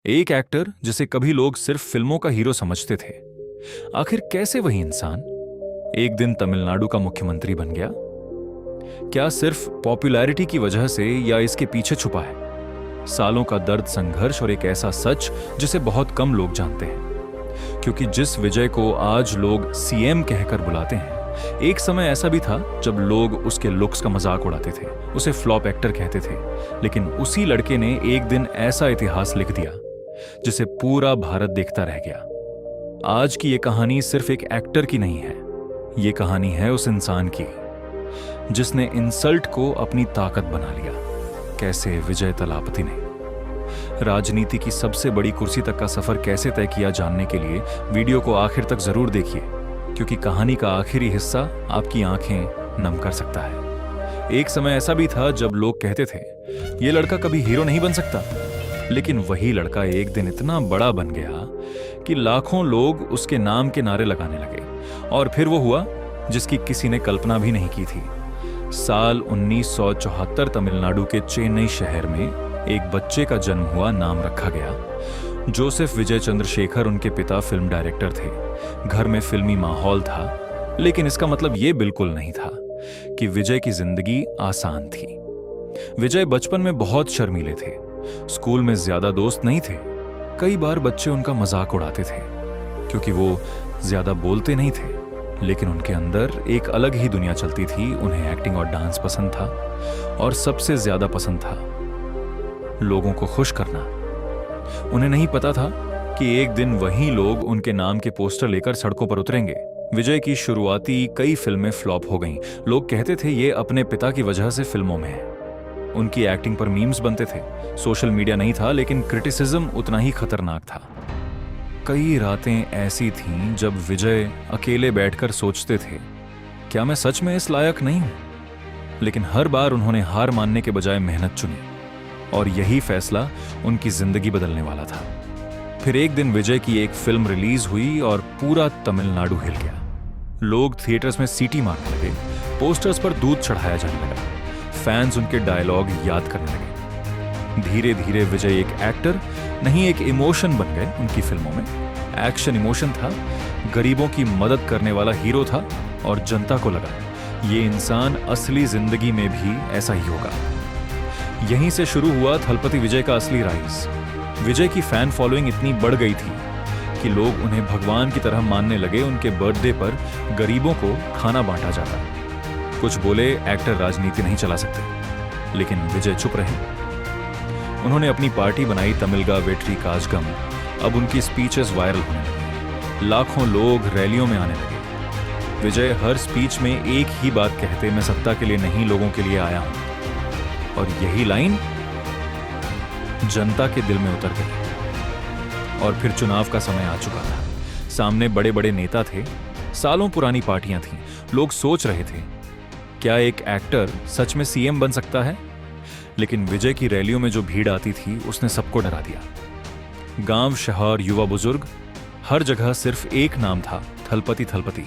एक एक्टर जिसे कभी लोग सिर्फ फिल्मों का हीरो समझते थे, आखिर कैसे वही इंसान एक दिन तमिलनाडु का मुख्यमंत्री बन गया? क्या सिर्फ पॉपुलैरिटी की वजह से या इसके पीछे छुपा है सालों का दर्द, संघर्ष और एक ऐसा सच जिसे बहुत कम लोग जानते हैं? क्योंकि जिस विजय को आज लोग सीएम कहकर बुलाते हैं, एक समय ऐसा भी था जब लोग उसके लुक्स का मजाक उड़ाते थे, उसे फ्लॉप एक्टर कहते थे। लेकिन उसी लड़के ने एक दिन ऐसा इतिहास लिख दिया जिसे पूरा भारत देखता रह गया। आज की ये कहानी सिर्फ एक एक्टर की नहीं है, ये कहानी है उस इंसान की जिसने इंसल्ट को अपनी ताकत बना लिया। कैसे विजय तलापति ने राजनीति की सबसे बड़ी कुर्सी तक का सफर कैसे तय किया, जानने के लिए वीडियो को आखिर तक जरूर देखिए, क्योंकि कहानी का आखिरी हिस्सा आपकी आंखें नम कर सकता है। एक समय ऐसा भी था जब लोग कहते थे ये लड़का कभी हीरो नहीं बन सकता, लेकिन वही लड़का एक दिन इतना बड़ा बन गया कि लाखों लोग उसके नाम के नारे लगाने लगे। और फिर वो हुआ जिसकी किसी ने कल्पना भी नहीं की थी। साल 1974 तमिलनाडु के चेन्नई शहर में एक बच्चे का जन्म हुआ, नाम रखा गया जोसेफ विजय चंद्रशेखर। उनके पिता फिल्म डायरेक्टर थे, घर में फिल्मी माहौल था। लेकिन इसका मतलब यह बिल्कुल नहीं था कि विजय की जिंदगी आसान थी। विजय बचपन में बहुत शर्मीले थे, स्कूल में ज्यादा दोस्त नहीं थे। कई बार बच्चे उनका मजाक उड़ाते थे क्योंकि वो ज्यादा बोलते नहीं थे, लेकिन उनके अंदर एक अलग ही दुनिया चलती थी। उन्हें एक्टिंग और डांस पसंद था, और सबसे ज्यादा पसंद था लोगों को खुश करना। उन्हें नहीं पता था कि एक दिन वही लोग उनके नाम के पोस्टर लेकर सड़कों पर उतरेंगे। विजय की शुरुआती कई फिल्में फ्लॉप हो गईं। लोग कहते थे ये अपने पिता की वजह से फिल्मों में है। उनकी एक्टिंग पर मीम्स बनते थे। सोशल मीडिया नहीं था, लेकिन क्रिटिसिज्म उतना ही खतरनाक था। कई रातें ऐसी थीं जब विजय अकेले बैठकर सोचते थे, क्या मैं सच में इस लायक नहीं हूं? लेकिन हर बार उन्होंने हार मानने के बजाय मेहनत चुनी, और यही फैसला उनकी जिंदगी बदलने वाला था। फिर एक दिन विजय की एक फिल्म रिलीज हुई और पूरा तमिलनाडु हिल गया। लोग थिएटर्स में सीटी मारने लगे, पोस्टर्स पर दूध चढ़ाया जाने लगा, फैंस उनके डायलॉग याद करने लगे। धीरे धीरे विजय एक एक्टर नहीं, एक इमोशन बन गए उनकी फिल्मों में। एक्शन इमोशन था, गरीबों की मदद करने वाला हीरो था, और जनता को लगा ये इंसान असली जिंदगी में भी ऐसा ही होगा। यहीं से शुरू हुआ थलपति विजय का असली राइज। विजय की फैन फॉलोइंग इतनी बढ़ गई थी कि लोग उन्हें भगवान की तरह मानने लगे। उनके बर्थडे पर गरीबों को खाना बांटा जाता। कुछ बोले एक्टर राजनीति नहीं चला सकते, लेकिन विजय चुप रहे। उन्होंने अपनी पार्टी बनाई, तमिलगा वेट्री काजगम। अब उनकी स्पीचेस वायरल होने लगी, लाखों लोग रैलियों में आने लगे। विजय हर स्पीच में एक ही बात कहते, मैं सत्ता के लिए नहीं, लोगों के लिए आया हूं। और यही लाइन जनता के दिल में उतर गई। और फिर चुनाव का समय आ चुका था। सामने बड़े बड़े नेता थे, सालों पुरानी पार्टियां थीं। लोग सोच रहे थे क्या एक एक्टर सच में सीएम बन सकता है? लेकिन विजय की रैलियों में जो भीड़ आती थी उसने सबको डरा दिया। गांव, शहर, युवा, बुजुर्ग, हर जगह सिर्फ एक नाम था, थलपति थलपति।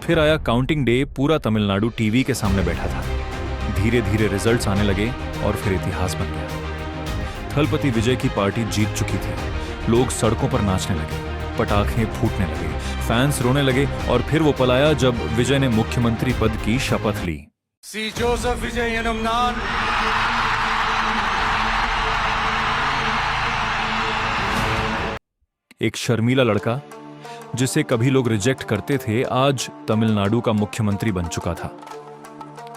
फिर आया काउंटिंग डे, पूरा तमिलनाडु टीवी के सामने बैठा था। धीरे धीरे रिजल्ट्स आने लगे और फिर इतिहास बन गया। थलपति विजय की पार्टी जीत चुकी थी। लोग सड़कों पर नाचने लगे, पटाखे फूटने लगे, फैंस रोने लगे। और फिर वो पल आया जब विजय ने मुख्यमंत्री पद की शपथ ली। सी जोसेफ विजय एनुम नान एक शर्मीला लड़का जिसे कभी लोग रिजेक्ट करते थे, आज तमिलनाडु का मुख्यमंत्री बन चुका था।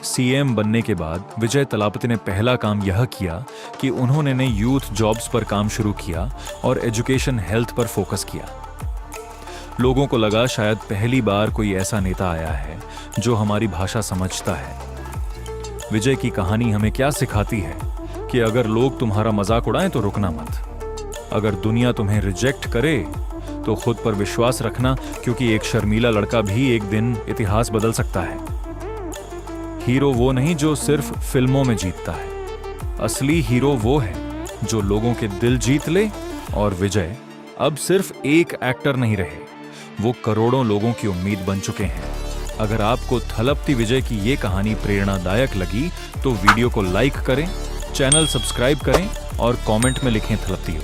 सीएम बनने के बाद विजय तलापति ने पहला काम यह किया कि उन्होंने यूथ जॉब्स पर काम शुरू किया और एजुकेशन, हेल्थ पर फोकस किया। लोगों को लगा शायद पहली बार कोई ऐसा नेता आया है जो हमारी भाषा समझता है। विजय की कहानी हमें क्या सिखाती है कि अगर लोग तुम्हारा मजाक उड़ाएं तो रुकना मत। अगर दुनिया तुम्हें रिजेक्ट करे तो खुद पर विश्वास रखना, क्योंकि एक शर्मीला लड़का भी एक दिन इतिहास बदल सकता है। हीरो वो नहीं जो सिर्फ फिल्मों में जीतता है, असली हीरो वो है जो लोगों के दिल जीत ले। और विजय अब सिर्फ एक एक्टर नहीं रहे, वो करोड़ों लोगों की उम्मीद बन चुके हैं। अगर आपको थलपति विजय की ये कहानी प्रेरणादायक लगी तो वीडियो को लाइक करें, चैनल सब्सक्राइब करें और कमेंट में लिखें थलपति।